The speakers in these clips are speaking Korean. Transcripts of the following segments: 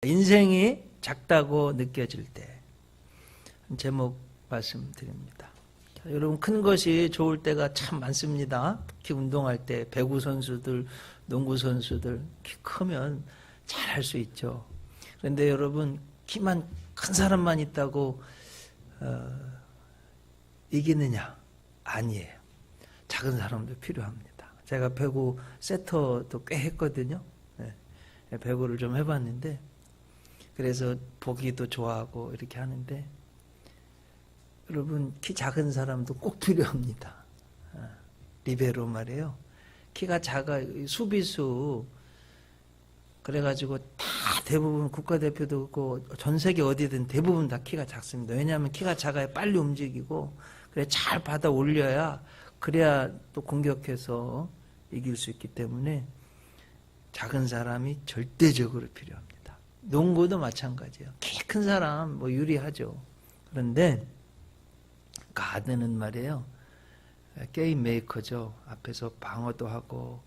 인생이 작다고 느껴질 때 제목 말씀드립니다. 여러분, 큰 것이 좋을 때가 참 많습니다. 특히 운동할 때 배구 선수들, 농구 선수들 키 크면 잘할 수 있죠. 그런데 여러분, 키만 큰 사람만 있다고 이기느냐? 아니에요. 작은 사람도 필요합니다. 제가 배구 세터도 꽤 했거든요. 네. 배구를 좀 해봤는데, 그래서 보기도 좋아하고 이렇게 하는데, 여러분, 키 작은 사람도 꼭 필요합니다. 리베로 말이에요. 키가 작아, 수비수. 그래가지고 다 대부분 국가대표도 그렇고 전 세계 어디든 대부분 다 키가 작습니다. 왜냐하면 키가 작아야 빨리 움직이고, 그래 잘 받아 올려야, 그래야 또 공격해서 이길 수 있기 때문에 작은 사람이 절대적으로 필요합니다. 농구도 마찬가지예요. 키 큰 사람 뭐 유리하죠. 그런데 가드는 말이에요. 게임 메이커죠. 앞에서 방어도 하고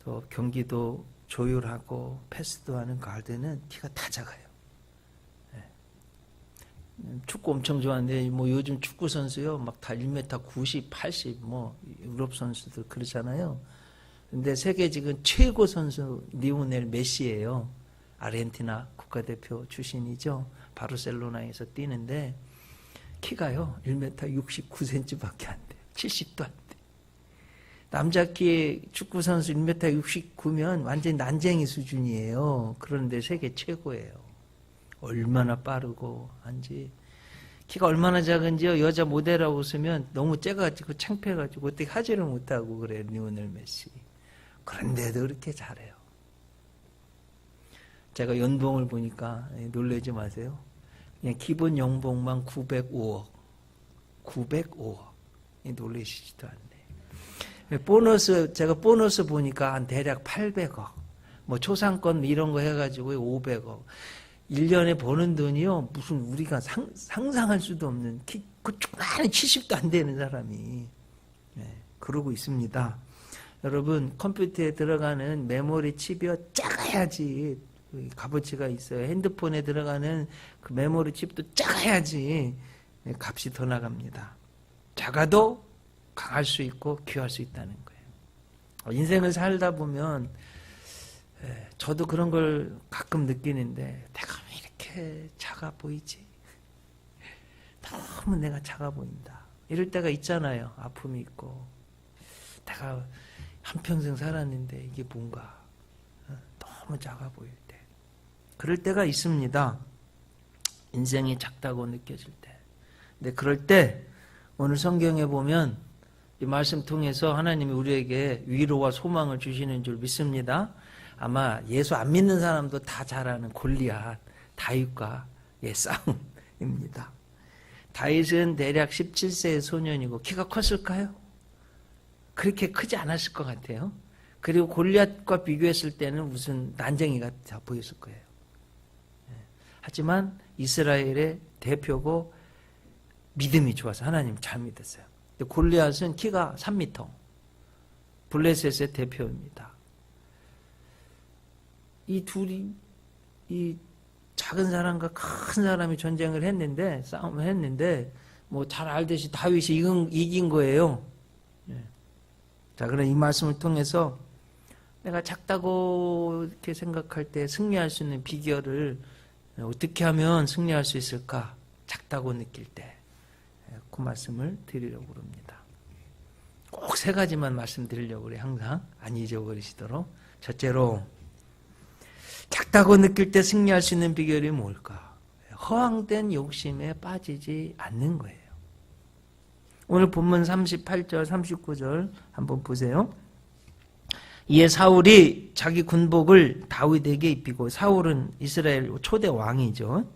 또 경기도 조율하고 패스도 하는 가드는 키가 다 작아요. 축구 엄청 좋아하는데 뭐 요즘 축구 선수요 막 다 1m 90, 80 뭐 유럽 선수들 그러잖아요. 근데 세계 지금 최고 선수 리오넬 메시예요. 아르헨티나 국가대표 출신이죠. 바르셀로나에서 뛰는데 키가요 1m 69cm밖에 안 돼요. 70도 안 돼. 남자 키 축구 선수 1m 69면 완전히 난쟁이 수준이에요. 그런데 세계 최고예요. 얼마나 빠르고 한지. 키가 얼마나 작은지요. 여자 모델하고 있으면 너무 째가지고 창피해가지고 어떻게 하지를 못하고 그래요. 리오넬 메시. 그런데도 그렇게 잘해요. 제가 연봉을 보니까 놀라지 마세요. 그냥 기본 연봉만 905억. 905억. 놀라시지도 않네. 보너스, 제가 보너스 보니까 한 대략 800억. 뭐 초상권 이런 거 해가지고 500억. 1년에 버는 돈이요, 무슨 우리가 상상할 수도 없는, 그 조그마한 70도 안 되는 사람이, 그러고 있습니다. 여러분, 컴퓨터에 들어가는 메모리 칩이요, 작아야지 값어치가 있어요. 핸드폰에 들어가는 그 메모리 칩도 작아야지 값이 더 나갑니다. 작아도 강할 수 있고 귀할 수 있다는 거예요. 인생을 살다 보면, 저도 그런 걸 가끔 느끼는데, 내가 왜 이렇게 작아 보이지? 너무 내가 작아 보인다. 이럴 때가 있잖아요. 아픔이 있고. 내가 한평생 살았는데 이게 뭔가 너무 작아 보일 때. 그럴 때가 있습니다. 인생이 작다고 느껴질 때. 근데 그럴 때 오늘 성경에 보면 이 말씀 통해서 하나님이 우리에게 위로와 소망을 주시는 줄 믿습니다. 아마 예수 안 믿는 사람도 다 잘 아는 골리앗, 다윗과의 싸움입니다. 다윗은 대략 17세의 소년이고 키가 컸을까요? 그렇게 크지 않았을 것 같아요. 그리고 골리앗과 비교했을 때는 무슨 난쟁이가 다 보였을 거예요. 하지만 이스라엘의 대표고 믿음이 좋아서 하나님 잘 믿었어요. 골리앗은 키가 3m, 블레셋의 대표입니다. 이 둘이, 이 작은 사람과 큰 사람이 전쟁을 했는데, 싸움을 했는데, 뭐 잘 알듯이 다윗이 이긴 거예요. 자, 그럼 이 말씀을 통해서 내가 작다고 이렇게 생각할 때 승리할 수 있는 비결을 어떻게 하면 승리할 수 있을까? 작다고 느낄 때. 그 말씀을 드리려고 합니다. 꼭 3가지만 말씀드리려고 그래요. 항상 안 잊어버리시도록. 첫째로, 작다고 느낄 때 승리할 수 있는 비결이 뭘까? 허황된 욕심에 빠지지 않는 거예요. 오늘 본문 38절, 39절 한번 보세요. 이에 사울이 자기 군복을 다윗에게 입히고, 사울은 이스라엘 초대 왕이죠.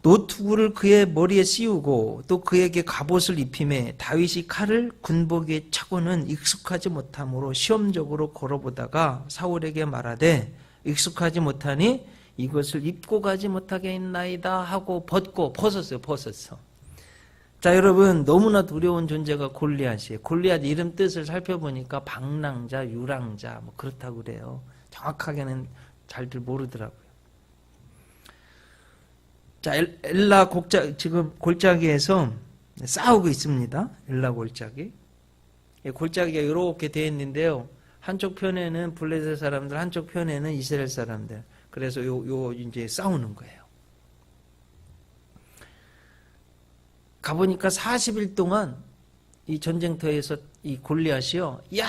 노투구를 그의 머리에 씌우고 또 그에게 갑옷을 입히매 다윗이 칼을 군복에 차고는 익숙하지 못함으로 시험적으로 걸어보다가 사울에게 말하되 익숙하지 못하니 이것을 입고 가지 못하게 했나이다 하고 벗었어요. 자, 여러분, 너무나 두려운 존재가 골리앗이에요. 골리앗 이름 뜻을 살펴보니까 방랑자, 유랑자 뭐 그렇다고 그래요. 정확하게는 잘들 모르더라고요. 자, 엘라 지금 골짜기에서 싸우고 있습니다. 엘라 골짜기. 골짜기가 이렇게 되어 있는데요. 한쪽 편에는 블레셋 사람들, 한쪽 편에는 이스라엘 사람들. 그래서 이제 싸우는 거예요. 가보니까 40일 동안 이 전쟁터에서 이 골리앗이요. 야,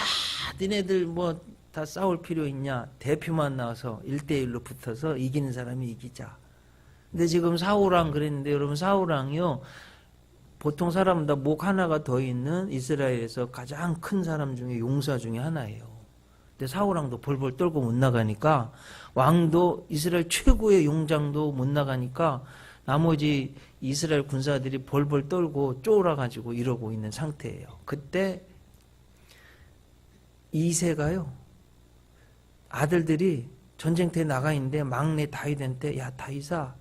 니네들 뭐 다 싸울 필요 있냐? 대표만 나와서 1대1로 붙어서 이기는 사람이 이기자. 근데 지금 사울왕 그랬는데 여러분 사울왕이요. 보통 사람보다 목 하나가 더 있는 이스라엘에서 가장 큰 사람 중에 용사 중에 하나예요. 근데 사울왕도 벌벌 떨고 못 나가니까 왕도 이스라엘 최고의 용장도 못 나가니까 나머지 이스라엘 군사들이 벌벌 떨고 쫄아가지고 이러고 있는 상태예요. 그때 이새가요. 아들들이 전쟁터에 나가 있는데 막내 다윗한테 야 다윗아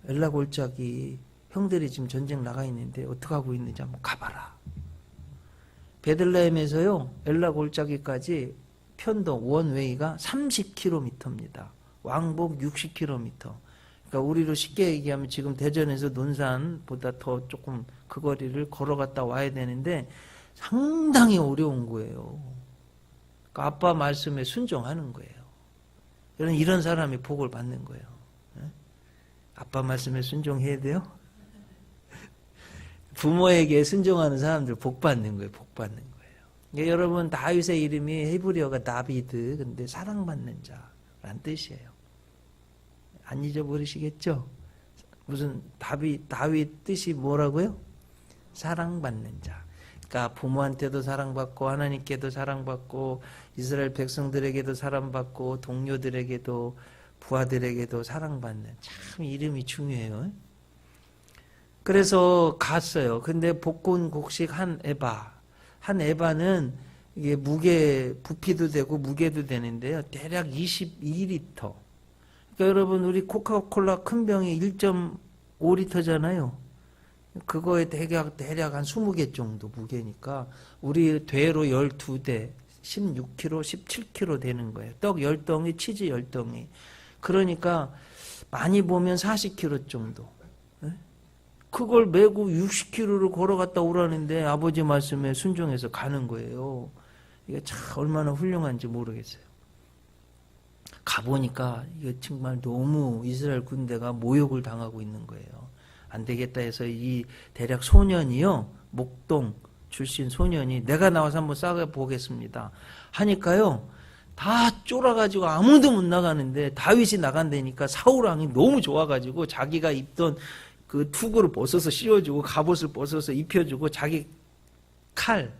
엘라 골짜기 형들이 지금 전쟁 나가 있는데 어떻게 하고 있는지 한번 가봐라. 베들레헴에서요 엘라 골짜기까지 편도 원웨이가 30km입니다. 왕복 60km. 그러니까 우리로 쉽게 얘기하면 지금 대전에서 논산보다 더 조금 그 거리를 걸어갔다 와야 되는데 상당히 어려운 거예요. 그러니까 아빠 말씀에 순종하는 거예요. 이런 사람이 복을 받는 거예요. 아빠 말씀에 순종해야 돼요? 부모에게 순종하는 사람들 복 받는 거예요. 복 받는 거예요. 그러니까 여러분 다윗의 이름이 히브리어가 다비드, 근데 사랑받는 자라는 뜻이에요. 안 잊어버리시겠죠? 무슨 다윗 뜻이 뭐라고요? 사랑받는 자. 그러니까 부모한테도 사랑받고 하나님께도 사랑받고 이스라엘 백성들에게도 사랑받고 동료들에게도 부하들에게도 사랑받는 참 이름이 중요해요. 그래서 갔어요. 근데 복곤곡식 한 에바는 이게 부피도 되고 무게도 되는데요. 대략 22리터. 그러니까 여러분 우리 코카콜라 큰 병이 1.5리터잖아요. 그거에 대략 한 20개 정도 무게니까 우리 대로 12대 16kg, 17kg 되는 거예요. 떡 10덩이, 치즈 10덩이. 그러니까 많이 보면 40kg 정도. 그걸 메고 60km를 걸어갔다 오라는데 아버지 말씀에 순종해서 가는 거예요. 이게 참 얼마나 훌륭한지 모르겠어요. 가보니까 이게 정말 너무 이스라엘 군대가 모욕을 당하고 있는 거예요. 안 되겠다 해서 이 대략 소년이요. 목동 출신 소년이 내가 나와서 한번 싸워보겠습니다. 하니까요. 다 쫄아가지고 아무도 못 나가는데 다윗이 나간다니까 사울왕이 너무 좋아가지고 자기가 입던 그 투구를 벗어서 씌워주고 갑옷을 벗어서 입혀주고 자기 칼.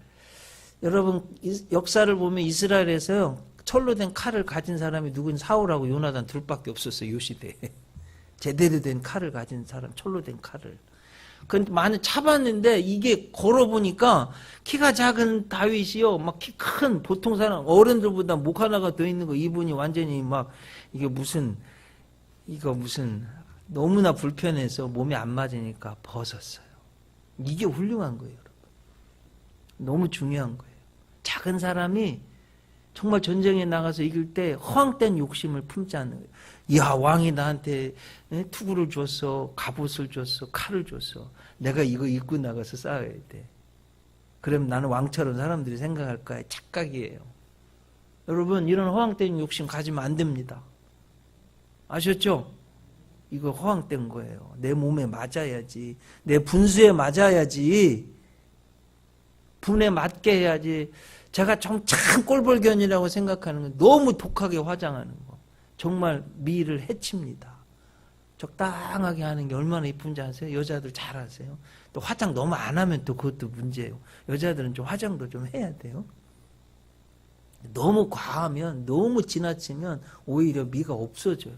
여러분 역사를 보면 이스라엘에서요. 철로 된 칼을 가진 사람이 누군 사울하고 요나단 둘밖에 없었어요. 요 시대에. 제대로 된 칼을 가진 사람, 철로 된 칼을. 근데 많이 차봤는데 이게 걸어보니까 키가 작은 다윗이요. 막 키 큰 보통 사람, 어른들보다 목 하나가 더 있는 거 이분이 완전히 막 이거 무슨 너무나 불편해서 몸에 안 맞으니까 벗었어요. 이게 훌륭한 거예요, 여러분. 너무 중요한 거예요. 작은 사람이 정말 전쟁에 나가서 이길 때 허황된 욕심을 품지 않는 거예요. 야, 왕이 나한테 투구를 줬어, 갑옷을 줬어, 칼을 줬어. 내가 이거 입고 나가서 싸워야 돼. 그럼 나는 왕처럼 사람들이 생각할 거야. 착각이에요. 여러분, 이런 허황된 욕심 가지면 안 됩니다. 아셨죠? 이거 허황된 거예요. 내 몸에 맞아야지. 내 분수에 맞아야지. 분에 맞게 해야지. 제가 참 꼴불견이라고 생각하는 건 너무 독하게 화장하는 거. 정말 미를 해칩니다. 적당하게 하는 게 얼마나 이쁜지 아세요? 여자들 잘 아세요? 또 화장 너무 안 하면 또 그것도 문제예요. 여자들은 좀 화장도 좀 해야 돼요. 너무 과하면, 너무 지나치면 오히려 미가 없어져요.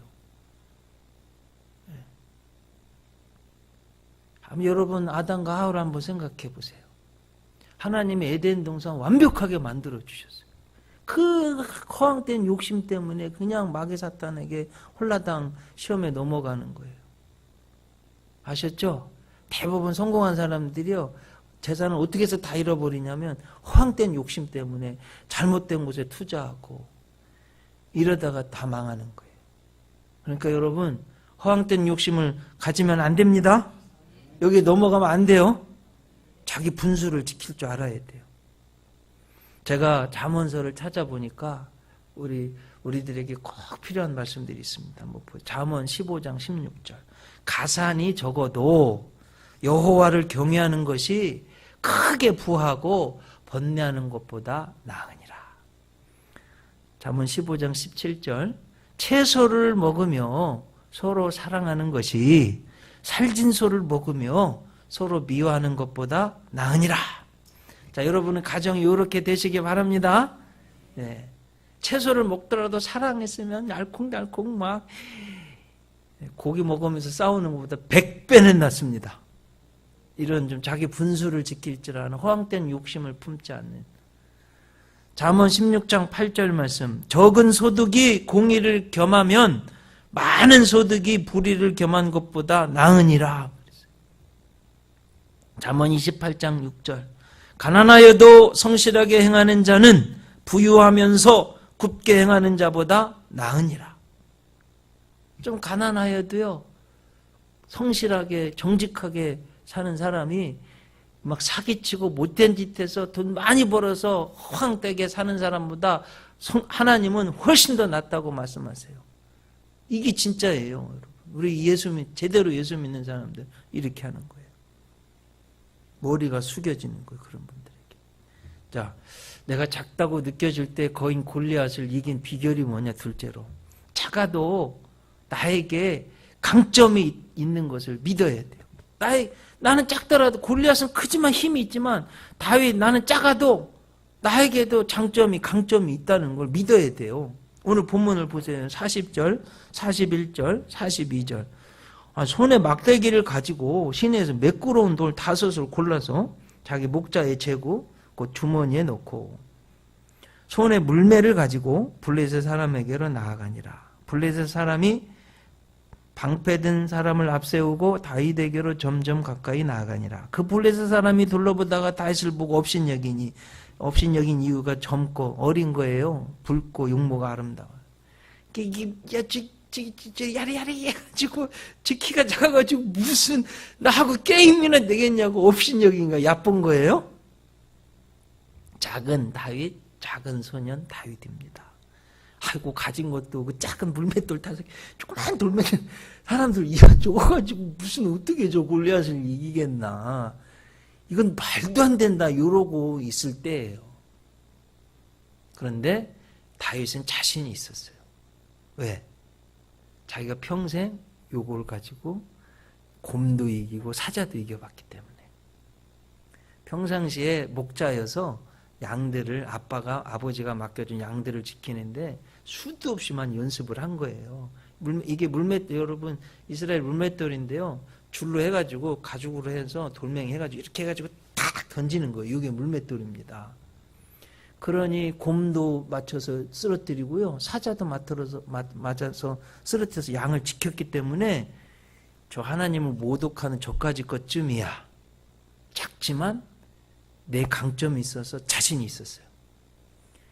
여러분 아담과 하와를 한번 생각해 보세요. 하나님이 에덴 동산 완벽하게 만들어 주셨어요. 그 허황된 욕심 때문에 그냥 마귀 사탄에게 홀라당 시험에 넘어가는 거예요. 아셨죠? 대부분 성공한 사람들이요. 재산을 어떻게 해서 다 잃어버리냐면 허황된 욕심 때문에 잘못된 곳에 투자하고 이러다가 다 망하는 거예요. 그러니까 여러분 허황된 욕심을 가지면 안 됩니다. 여기 넘어가면 안 돼요. 자기 분수를 지킬 줄 알아야 돼요. 제가 잠언서를 찾아보니까 우리들에게 꼭 필요한 말씀들이 있습니다. 잠언 15장 16절. 가산이 적어도 여호와를 경외하는 것이 크게 부하고 번뇌하는 것보다 나으니라. 잠언 15장 17절. 채소를 먹으며 서로 사랑하는 것이 살진소를 먹으며 서로 미워하는 것보다 나으니라. 자, 여러분은 가정이 이렇게 되시기 바랍니다. 네. 채소를 먹더라도 사랑했으면 알콩달콩 막 고기 먹으면서 싸우는 것보다 100배는 낫습니다. 이런 좀 자기 분수를 지킬 줄 아는 허황된 욕심을 품지 않는. 잠언 16장 8절 말씀. 적은 소득이 공의를 겸하면 많은 소득이 불의를 겸한 것보다 나으니라. 잠언 28장 6절. 가난하여도 성실하게 행하는 자는 부유하면서 굽게 행하는 자보다 나으니라. 좀 가난하여도요, 성실하게 정직하게 사는 사람이 막 사기치고 못된 짓 해서 돈 많이 벌어서 허황되게 사는 사람보다 하나님은 훨씬 더 낫다고 말씀하세요. 이게 진짜예요, 여러분. 우리 제대로 예수 믿는 사람들 이렇게 하는 거예요. 머리가 숙여지는 거예요, 그런 분들에게. 자, 내가 작다고 느껴질 때 거인 골리앗을 이긴 비결이 뭐냐, 둘째로. 작아도 나에게 강점이 있는 것을 믿어야 돼요. 나는 작더라도 골리앗은 크지만 힘이 있지만 다윗 나는 작아도 나에게도 강점이 있다는 걸 믿어야 돼요. 오늘 본문을 보세요. 40절, 41절, 42절. 손에 막대기를 가지고 시내에서 매끄러운 돌 5을 골라서 자기 목자에 재고 그 주머니에 넣고 손에 물매를 가지고 블레셋 사람에게로 나아가니라. 블레셋 사람이 방패든 사람을 앞세우고 다윗에게로 점점 가까이 나아가니라. 그 블레셋 사람이 둘러보다가 다윗을 보고 업신여긴 이유가 젊고 어린 거예요. 붉고 용모가 아름다워. 야리야리 해가지고 제 키가 작아가지고 무슨 나하고 게임이나 되겠냐고 업신여긴가 야쁜 거예요. 작은 소년 다윗입니다. 아이고 가진 것도 그 작은 물맷돌 5개 조그만 돌멩이 사람들 저거가지고 무슨 어떻게 저 골리앗을 이기겠나. 이건 말도 안 된다 이러고 있을 때예요. 그런데 다윗은 자신이 있었어요. 왜? 자기가 평생 요걸 가지고 곰도 이기고 사자도 이겨봤기 때문에. 평상시에 목자여서 양들을 아버지가 맡겨준 양들을 지키는데 수도 없이만 연습을 한 거예요. 이게 여러분 이스라엘 물맷돌인데요. 줄로 해가지고 가죽으로 해서 돌멩이 해가지고 이렇게 해가지고 탁 던지는 거예요. 이게 물맷돌입니다. 그러니 곰도 맞춰서 쓰러뜨리고요. 사자도 맞아서 쓰러뜨려서 양을 지켰기 때문에 저 하나님을 모독하는 저까지 것쯤이야. 작지만 내 강점이 있어서 자신이 있었어요.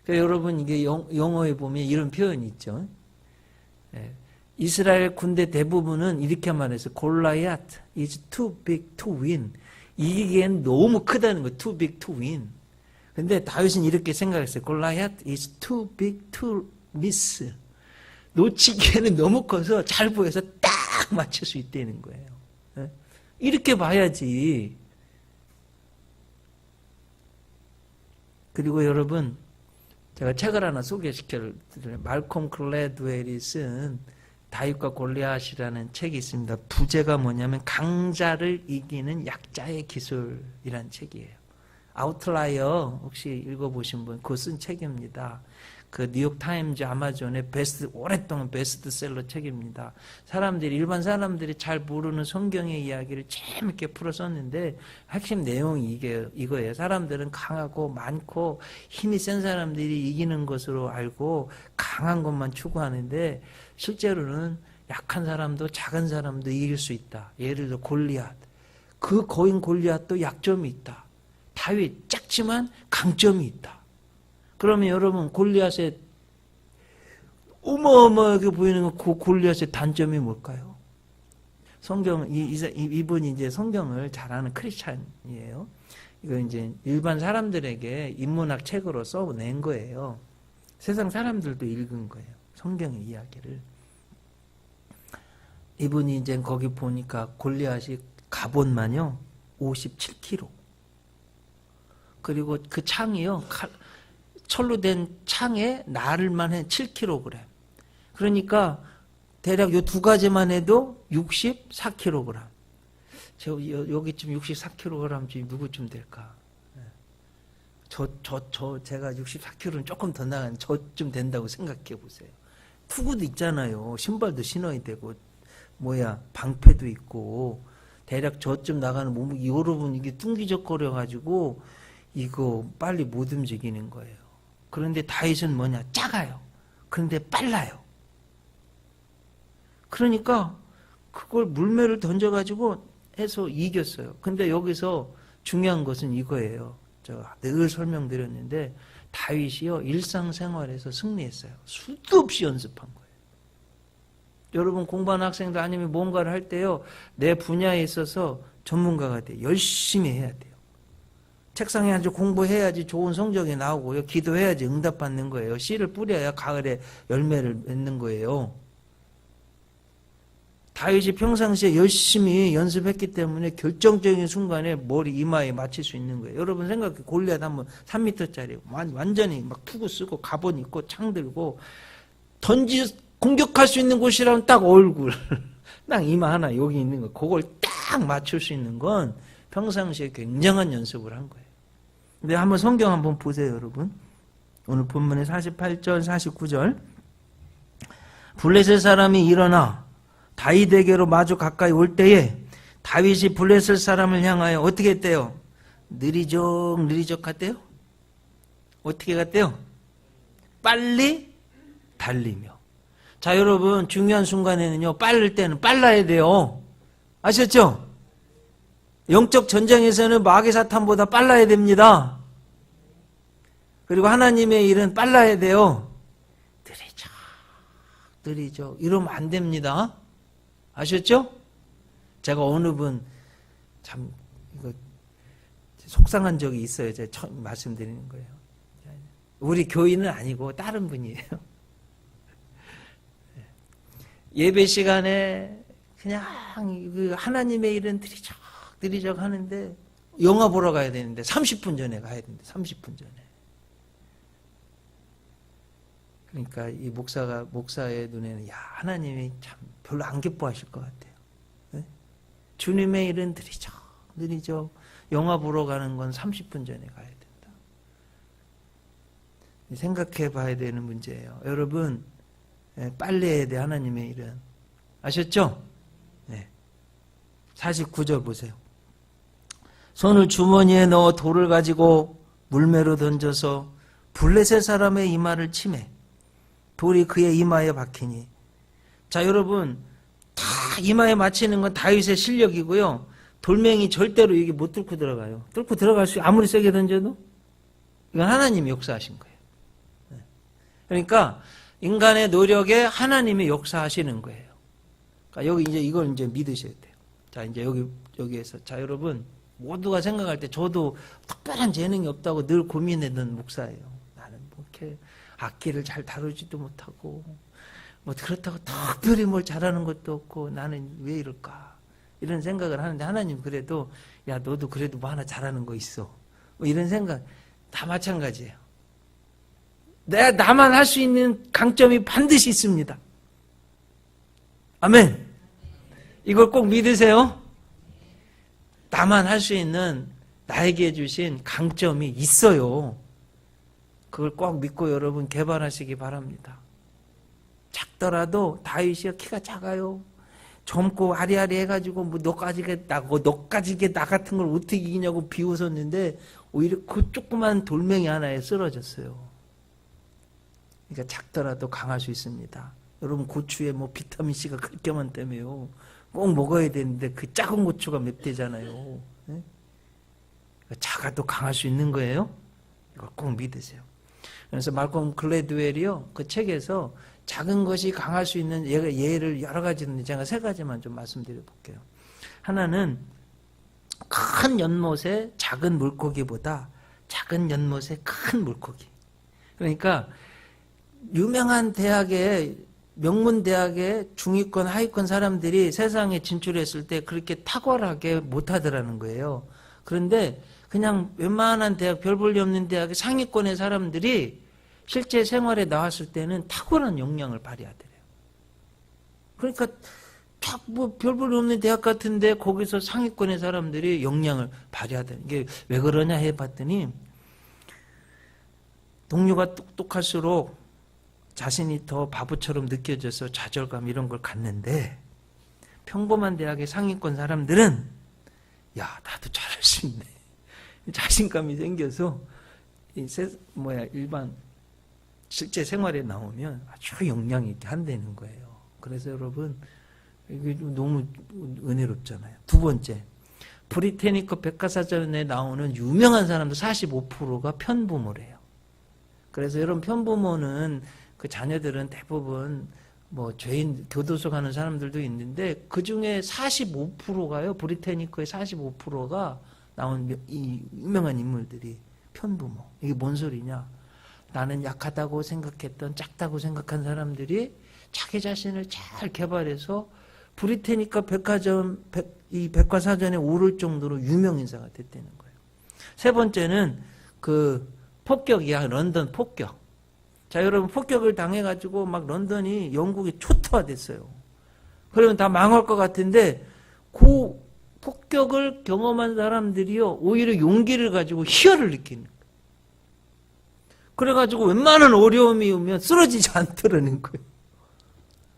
그러니까 여러분 이게 영어에 보면 이런 표현이 있죠. 이스라엘 군대 대부분은 이렇게 말해서 골리앗 is too big to win. 이기기엔 너무 크다는 거예요. too big to win. 근데 다윗은 이렇게 생각했어요. 골리앗 is too big to miss. 놓치기에는 너무 커서 잘 보여서 딱 맞출 수 있다는 거예요. 이렇게 봐야지. 그리고 여러분 제가 책을 하나 소개시켜드려요. 말콤 글래드웰이 쓴 다윗과 골리앗이라는 책이 있습니다. 부제가 뭐냐면 강자를 이기는 약자의 기술이란 책이에요. 아웃라이어 혹시 읽어보신 분 그거 쓴 책입니다. 그 뉴욕타임즈 아마존의 오랫동안 베스트셀러 책입니다. 일반 사람들이 잘 모르는 성경의 이야기를 재밌게 풀어 썼는데 핵심 내용이 이거예요. 사람들은 강하고 많고 힘이 센 사람들이 이기는 것으로 알고 강한 것만 추구하는데 실제로는 약한 사람도 작은 사람도 이길 수 있다. 예를 들어 골리앗. 그 거인 골리앗도 약점이 있다. 다윗 작지만 강점이 있다. 그러면 여러분 골리앗의 어마어마하게 보이는 그 골리앗의 단점이 뭘까요? 이분이 이제 성경을 잘 아는 크리스찬이에요. 이거 이제 일반 사람들에게 인문학 책으로 써낸 거예요. 세상 사람들도 읽은 거예요. 성경의 이야기를. 이분이 이제 거기 보니까 골리앗이 갑옷만요 57kg. 그리고 그 창이요 철로 된 창에 나를만 해 7kg. 그러니까 대략 요 두 가지만 해도 64kg. 여기쯤 64kg 누구쯤 될까? 제가 64kg는 조금 더 나간 저쯤 된다고 생각해 보세요. 투구도 있잖아요. 신발도 신어야 되고, 방패도 있고, 대략 저쯤 나가는 몸이, 여러분, 이게 뚱기적거려가지고, 이거 빨리 못 움직이는 거예요. 그런데 다윗은 뭐냐? 작아요. 그런데 빨라요. 그러니까, 그걸 물매를 던져가지고 해서 이겼어요. 근데 여기서 중요한 것은 이거예요. 제가 늘 설명드렸는데 다윗이요 일상생활에서 승리했어요. 수도 없이 연습한 거예요. 여러분 공부하는 학생들 아니면 뭔가를 할 때요 내 분야에 있어서 전문가가 돼요. 열심히 해야 돼요. 책상에 앉아 공부해야지 좋은 성적이 나오고요. 기도해야지 응답받는 거예요. 씨를 뿌려야 가을에 열매를 맺는 거예요. 다윗이 평상시에 열심히 연습했기 때문에 결정적인 순간에 머리 이마에 맞힐 수 있는 거예요. 여러분 생각해 골리앗 한번 3m짜리 완전히 막 투구 쓰고 갑옷 입고 창 들고 공격할 수 있는 곳이라면 딱 얼굴 딱 이마 하나 여기 있는 거 그걸 딱 맞출 수 있는 건 평상시에 굉장한 연습을 한 거예요. 근데 한번 성경 한번 보세요 여러분. 오늘 본문의 48절 49절 블레셋 사람이 일어나 다윗에게로 마주 가까이 올 때에 다윗이 블레셋 사람을 향하여 어떻게 했대요? 느리적 갔대요? 어떻게 갔대요? 빨리 달리며. 자 여러분 중요한 순간에는요 빠를 때는 빨라야 돼요. 아셨죠? 영적 전쟁에서는 마귀 사탄보다 빨라야 됩니다. 그리고 하나님의 일은 빨라야 돼요. 느리죠. 이러면 안 됩니다. 아셨죠? 제가 어느 분 참 이거 속상한 적이 있어요. 제가 처음 말씀드리는 거예요. 우리 교인은 아니고 다른 분이에요. 예배 시간에 그냥 그 하나님의 일은 드리적 하는데 영화 보러 가야 되는데 30분 전에 가야 되는데 30분 전에. 그러니까 이 목사의 눈에는 야 하나님이 참 별로 안 기뻐하실 것 같아요. 네? 주님의 일은 느리죠. 영화 보러 가는 건 30분 전에 가야 된다. 생각해 봐야 되는 문제예요. 여러분 빨리 해야 돼 하나님의 일은. 아셨죠? 네. 49절 보세요. 손을 주머니에 넣어 돌을 가지고 물매로 던져서 블레셋 사람의 이마를 치매 돌이 그의 이마에 박히니. 자 여러분 다 이마에 맞히는 건 다윗의 실력이고요. 돌멩이 절대로 이게 못 뚫고 들어가요. 뚫고 들어갈 수 아무리 세게 던져도 이건 하나님이 역사하신 거예요. 그러니까 인간의 노력에 하나님이 역사하시는 거예요. 그러니까 여기 이제 이걸 이제 믿으셔야 돼요. 자 이제 여기에서 자 여러분 모두가 생각할 때 저도 특별한 재능이 없다고 늘 고민했던 목사예요. 나는 뭐 이렇게 악기를 잘 다루지도 못하고 뭐 그렇다고 특별히 뭘 잘하는 것도 없고 나는 왜 이럴까 이런 생각을 하는데 하나님 그래도 야 너도 그래도 뭐 하나 잘하는 거 있어 뭐 이런 생각 다 마찬가지예요. 나만 할 수 있는 강점이 반드시 있습니다. 아멘. 이걸 꼭 믿으세요. 나만 할 수 있는 나에게 주신 강점이 있어요. 그걸 꼭 믿고 여러분 개발하시기 바랍니다. 작더라도 다윗이 키가 작아요. 젊고 아리아리 해가지고 뭐 너까지게 나 같은 걸 어떻게 이기냐고 비웃었는데 오히려 그 조그만 돌멩이 하나에 쓰러졌어요. 그러니까 작더라도 강할 수 있습니다. 여러분 고추에 뭐 비타민 C가 그렇게 많다며요. 꼭 먹어야 되는데 그 작은 고추가 맵대잖아요. 네? 작아도 강할 수 있는 거예요. 이걸 꼭 믿으세요. 그래서 말콤 글래드웰이요 그 책에서 작은 것이 강할 수 있는 예를 여러 가지 있는데 제가 세 가지만 좀 말씀드려 볼게요. 하나는 큰 연못의 작은 물고기보다 작은 연못의 큰 물고기. 그러니까 유명한 대학의 명문 대학의 중위권 하위권 사람들이 세상에 진출했을 때 그렇게 탁월하게 못하더라는 거예요. 그런데 그냥 웬만한 대학, 별 볼 일 없는 대학의 상위권의 사람들이 실제 생활에 나왔을 때는 탁월한 역량을 발휘하더래요. 그러니까 뭐 별 볼 일 없는 대학 같은데 거기서 상위권의 사람들이 역량을 발휘하더래요. 이게 왜 그러냐 해봤더니 동료가 똑똑할수록 자신이 더 바보처럼 느껴져서 좌절감 이런 걸 갖는데 평범한 대학의 상위권 사람들은 야 나도 잘할 수 있네 자신감이 생겨서 일반 실제 생활에 나오면 아주 역량이 있게 한다는 거예요. 그래서 여러분 이게 너무 은혜롭잖아요. 두 번째, 브리테니커 백과사전에 나오는 유명한 사람들 45%가 편부모래요. 그래서 여러분 편부모는 그 자녀들은 대부분 뭐 죄인 교도소 가는 사람들도 있는데 그 중에 45%가요. 브리테니커의 45%가 나온 이 유명한 인물들이 편부모. 이게 뭔 소리냐? 나는 약하다고 생각했던 작다고 생각한 사람들이 자기 자신을 잘 개발해서 브리테니커 이 백과사전에 오를 정도로 유명 인사가 됐다는 거예요. 세 번째는 그 폭격이야. 런던 폭격. 자, 여러분 폭격을 당해가지고 막 런던이 영국이 초토화됐어요. 그러면 다 망할 것 같은데 그 폭격을 경험한 사람들이요 오히려 용기를 가지고 희열을 느끼는 거예요. 그래가지고 웬만한 어려움이 오면 쓰러지지 않더라는 거예요.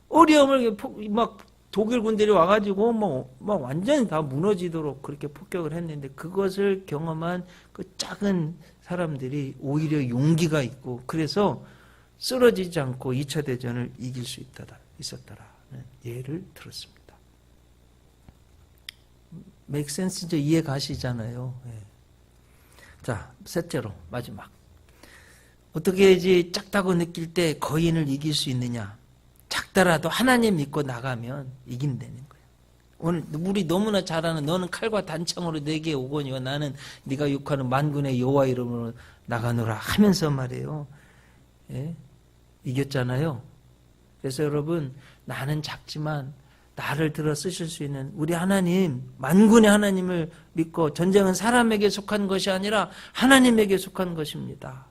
어려움을 막 독일 군대들이 와가지고 막 완전히 다 무너지도록 그렇게 폭격을 했는데 그것을 경험한 그 작은 사람들이 오히려 용기가 있고 그래서 쓰러지지 않고 2차 대전을 이길 수 있었다라는 예를 들었습니다. make sense 이제 이해 가시잖아요. 예. 자, 셋째로 마지막. 어떻게 해야지 작다고 느낄 때 거인을 이길 수 있느냐? 작더라도 하나님 믿고 나가면 이긴다는 거예요. 오늘 우리 너무나 잘 아는 너는 칼과 단창으로 내게 오거니와 나는 네가 욕하는 만군의 여호와 이름으로 나가노라 하면서 말이에요. 예? 이겼잖아요. 그래서 여러분 나는 작지만 나를 들어 쓰실 수 있는 우리 하나님 만군의 하나님을 믿고 전쟁은 사람에게 속한 것이 아니라 하나님에게 속한 것입니다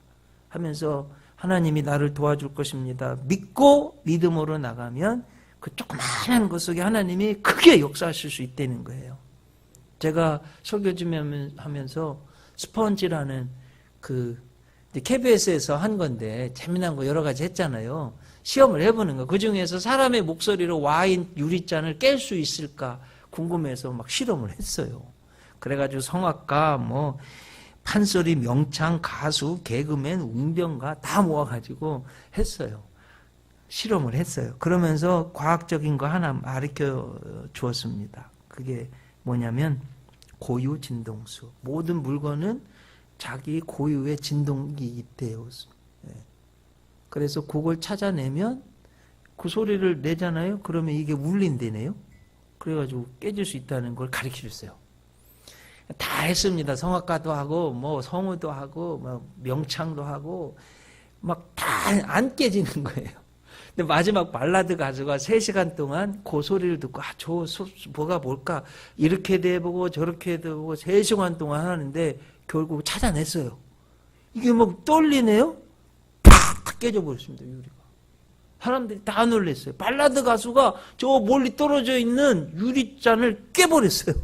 하면서 하나님이 나를 도와줄 것입니다 믿고 믿음으로 나가면 그 조그마한 것 속에 하나님이 크게 역사하실 수 있다는 거예요. 제가 설교 좀 하면서 스펀지라는 그 KBS에서 한 건데 재미난 거 여러 가지 했잖아요. 시험을 해보는 거. 그중에서 사람의 목소리로 와인 유리잔을 깰 수 있을까 궁금해서 막 실험을 했어요. 그래가지고 성악가 뭐 판소리 명창 가수 개그맨 웅변가 다 모아가지고 했어요. 실험을 했어요. 그러면서 과학적인 거 하나 가르쳐 주었습니다. 그게 뭐냐면 고유 진동수. 모든 물건은 자기 고유의 진동이 있대요. 그래서 그걸 찾아내면 그 소리를 내잖아요. 그러면 이게 울린대네요. 그래가지고 깨질 수 있다는 걸 가르쳐줬어요. 다 했습니다. 성악가도 하고 뭐 성우도 하고 뭐 명창도 하고 막 다 안 깨지는 거예요. 근데 마지막 발라드 가수가 3시간 동안 그 소리를 듣고 저 뭐가 뭘까 이렇게 돼보고 저렇게 돼보고 3시간 동안 하는데 결국 찾아냈어요. 이게 막 떨리네요? 팍 깨져버렸습니다. 유리가. 사람들이 다 놀랐어요. 발라드 가수가 저 멀리 떨어져 있는 유리잔을 깨버렸어요.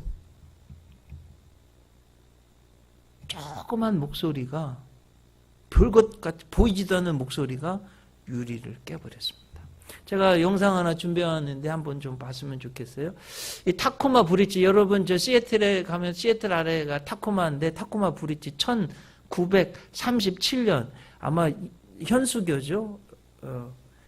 조그만 목소리가 별것 같이 보이지도 않는 목소리가 유리를 깨버렸습니다. 제가 영상 하나 준비해왔는데 한번 좀 봤으면 좋겠어요. 이 타코마 브릿지, 여러분 저 시애틀에 가면 시애틀 아래가 타코마인데 타코마 브릿지 1937년 아마 현수교죠.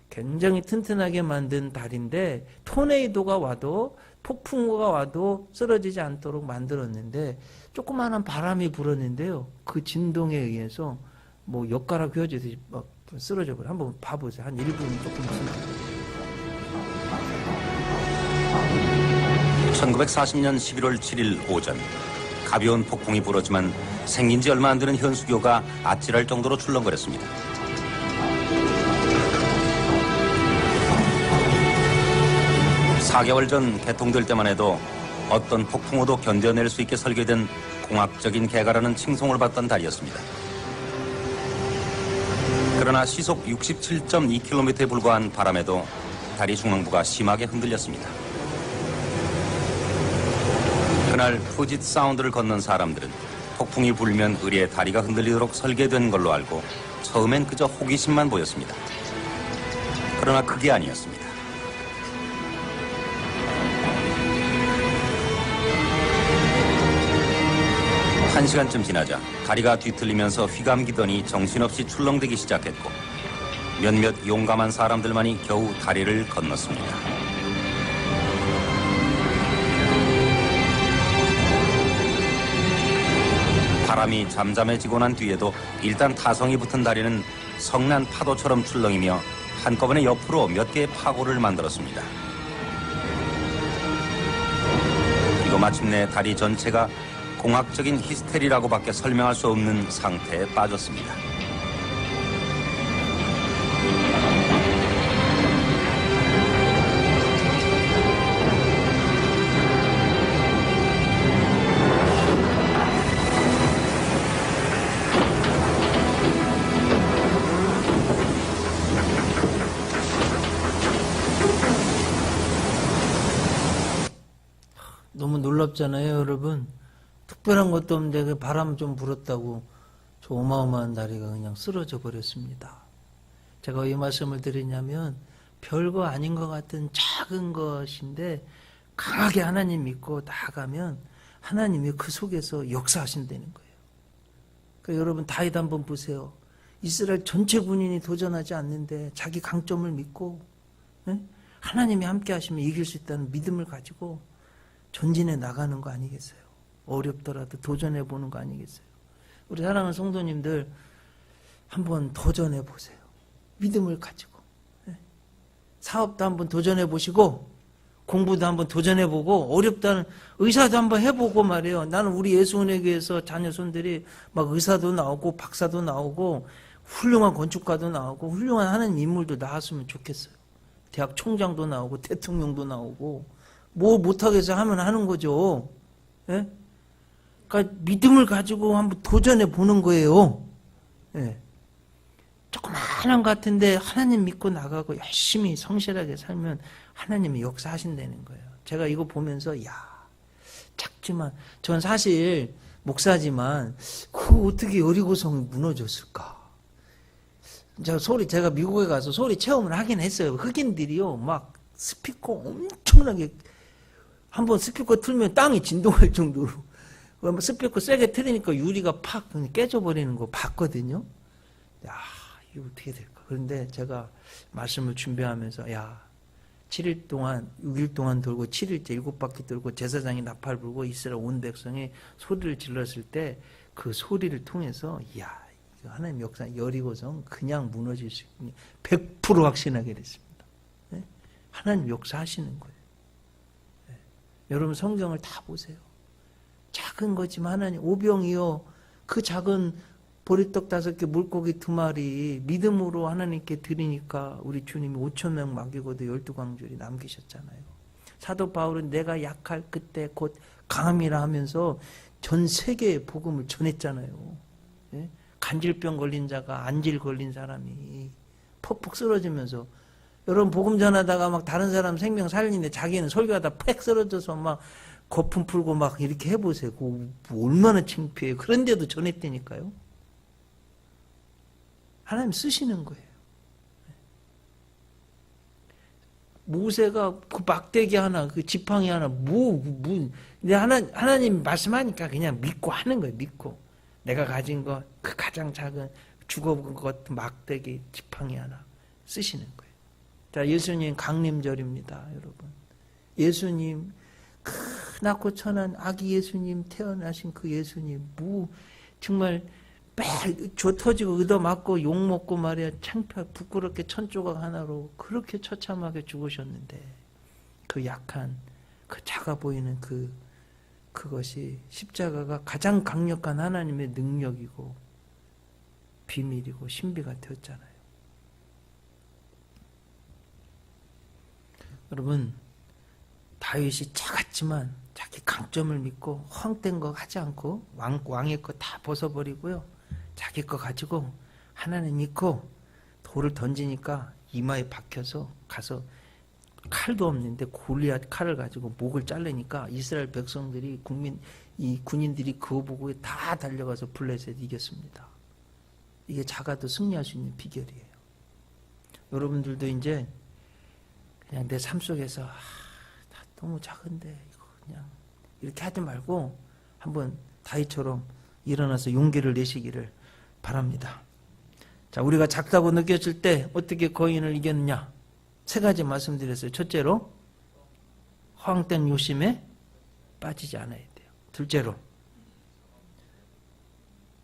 굉장히 튼튼하게 만든 다리인데 토네이도가 와도 폭풍우가 와도 쓰러지지 않도록 만들었는데 조그마한 바람이 불었는데요. 그 진동에 의해서 뭐 엿가락 휘어지듯이 막 쓰러져 버려. 한번 봐보세요. 한 1분 조금 지나. 1940년 11월 7일 오전, 가벼운 폭풍이 불었지만 생긴 지 얼마 안 되는 현수교가 아찔할 정도로 출렁거렸습니다. (4개월) 전 개통될 때만 해도 어떤 폭풍우도 견뎌낼 수 있게 설계된 공학적인 개가라는 칭송을 받던 다리였습니다. 그러나 시속 67.2km에 불과한 바람에도 다리 중앙부가 심하게 흔들렸습니다. 그날 푸짓 사운드를 건넌 사람들은 폭풍이 불면 의리에 다리가 흔들리도록 설계된 걸로 알고 처음엔 그저 호기심만 보였습니다. 그러나 그게 아니었습니다. 1시간쯤 지나자 다리가 뒤틀리면서 휘감기더니 정신없이 출렁대기 시작했고 몇몇 용감한 사람들만이 겨우 다리를 건넜습니다. 바람이 잠잠해지고 난 뒤에도 일단 타성이 붙은 다리는 성난 파도처럼 출렁이며 한꺼번에 옆으로 몇 개의 파고를 만들었습니다. 그리고 마침내 다리 전체가 공학적인 히스테리라고밖에 설명할 수 없는 상태에 빠졌습니다. 너무 놀랍잖아요, 여러분. 특별한 것도 없는데 그 바람 좀 불었다고 저 어마어마한 다리가 그냥 쓰러져 버렸습니다. 제가 이 말씀을 드리냐면 별거 아닌 것 같은 작은 것인데 강하게 하나님 믿고 나아가면 하나님이 그 속에서 역사하신다는 거예요. 그러니까 여러분 다윗 한번 보세요. 이스라엘 전체 군인이 도전하지 않는데 자기 강점을 믿고 하나님이 함께 하시면 이길 수 있다는 믿음을 가지고 전진해 나가는 거 아니겠어요? 어렵더라도 도전해 보는 거 아니겠어요? 우리 사랑하는 성도님들 한번 도전해 보세요. 믿음을 가지고. 사업도 한번 도전해 보시고 공부도 한번 도전해 보고 어렵다는 의사도 한번 해보고 말이에요. 나는 우리 예수은혜교회에서 자녀 손들이 막 의사도 나오고 박사도 나오고 훌륭한 건축가도 나오고 훌륭한 하나님 인물도 나왔으면 좋겠어요. 대학 총장도 나오고 대통령도 나오고 뭐 못하겠어 하면 하는 거죠. 예? 그러니까 믿음을 가지고 한번 도전해 보는 거예요. 예. 조그마한 것 같은데 하나님 믿고 나가고 열심히 성실하게 살면 하나님이 역사하신다는 거예요. 제가 이거 보면서 야 작지만 전 사실 목사지만 그 어떻게 여리고성이 무너졌을까? 제가 미국에 가서 소리 체험을 하긴 했어요. 흑인들이요 막 스피커 엄청나게 한번 스피커 틀면 땅이 진동할 정도로 스피커 세게 틀으니까 유리가 팍 깨져버리는 거 봤거든요. 야, 이거 어떻게 될까? 그런데 제가 말씀을 준비하면서 야, 7일 동안 6일 동안 돌고 7일째 7바퀴 돌고 제사장이 나팔 불고 이스라엘 온 백성이 소리를 질렀을 때 그 소리를 통해서 야, 이거 하나님 역사 여리고성 그냥 무너질 수 있군요. 100% 확신하게 됐습니다. 네? 하나님 역사하시는 거예요. 네. 여러분 성경을 다 보세요. 작은 거지만 하나님 오병이요 그 작은 보리떡 5개 물고기 2마리 믿음으로 하나님께 드리니까 우리 주님이 5,000명 먹이고도 12광줄이 남기셨잖아요. 사도 바울은 내가 약할 그때 곧 강함이라 하면서 전 세계에 복음을 전했잖아요. 예? 간질병 걸린 자가 안질 걸린 사람이 퍽퍽 쓰러지면서 여러분 복음 전하다가 막 다른 사람 생명 살리는데 자기는 설교하다 팩 쓰러져서 막 거품 풀고 막 이렇게 해보세요. 얼마나 창피해요. 그런데도 전했다니까요. 하나님 쓰시는 거예요. 모세가 그 막대기 하나, 그 지팡이 하나, 근데 하나님 말씀하니까 그냥 믿고 하는 거예요. 믿고. 내가 가진 것, 그 가장 작은 죽어본 것 같은 막대기, 지팡이 하나 쓰시는 거예요. 자, 예수님 강림절입니다, 여러분. 예수님, 크나고 천한 아기 예수님 태어나신 그 예수님, 정말 매일 조 터지고 얻어맞고 욕먹고 말이야 창피하게 부끄럽게 천조각 하나로 그렇게 처참하게 죽으셨는데 그 약한 그 작아 보이는 그것이 십자가가 가장 강력한 하나님의 능력이고 비밀이고 신비가 되었잖아요. 여러분, 다윗이 작았지만 자기 강점을 믿고 헛된 거 하지 않고 왕의 거 다 벗어버리고요. 자기 거 가지고 하나님 믿고 돌을 던지니까 이마에 박혀서 가서 칼도 없는데 골리앗 칼을 가지고 목을 자르니까 이스라엘 백성들이 군인들이 그거 보고 다 달려가서 블레셋 이겼습니다. 이게 작아도 승리할 수 있는 비결이에요. 여러분들도 이제 그냥 내 삶 속에서 다 너무 작은데 이거 그냥 이렇게 하지 말고 한번 다윗처럼 일어나서 용기를 내시기를 바랍니다. 자, 우리가 작다고 느껴질 때 어떻게 거인을 이겼느냐? 3가지 말씀드렸어요. 첫째로 허황된 욕심에 빠지지 않아야 돼요. 둘째로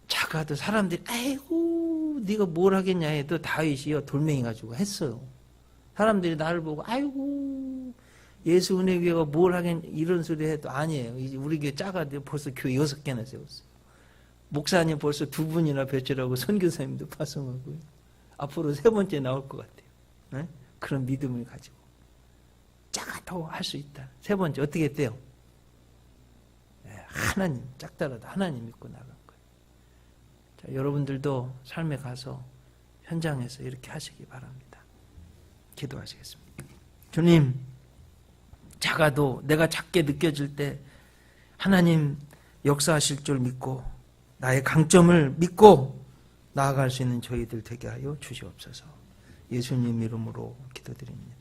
작아도 사람들이 아이고 네가 뭘 하겠냐 해도 다윗이요 돌멩이 가지고 했어요. 사람들이 나를 보고 아이고 예수 은혜교회가 뭘 하겠냐 이런 소리 해도 아니에요. 이제 우리 교회 작아도 벌써 교회 6개나 세웠어요. 목사님 벌써 2분이나 배출하고 선교사님도 파송하고요. 앞으로 3번째 나올 것 같아요. 네? 그런 믿음을 가지고 작아도 할 수 있다. 3번째 어떻게 했대요? 하나님, 작더라도 하나님 믿고 나간 거예요. 자, 여러분들도 삶에 가서 현장에서 이렇게 하시기 바랍니다. 기도하시겠습니다. 주님, 작아도 내가 작게 느껴질 때 하나님 역사하실 줄 믿고 나의 강점을 믿고 나아갈 수 있는 저희들 되게 하여 주시옵소서. 예수님 이름으로 기도드립니다.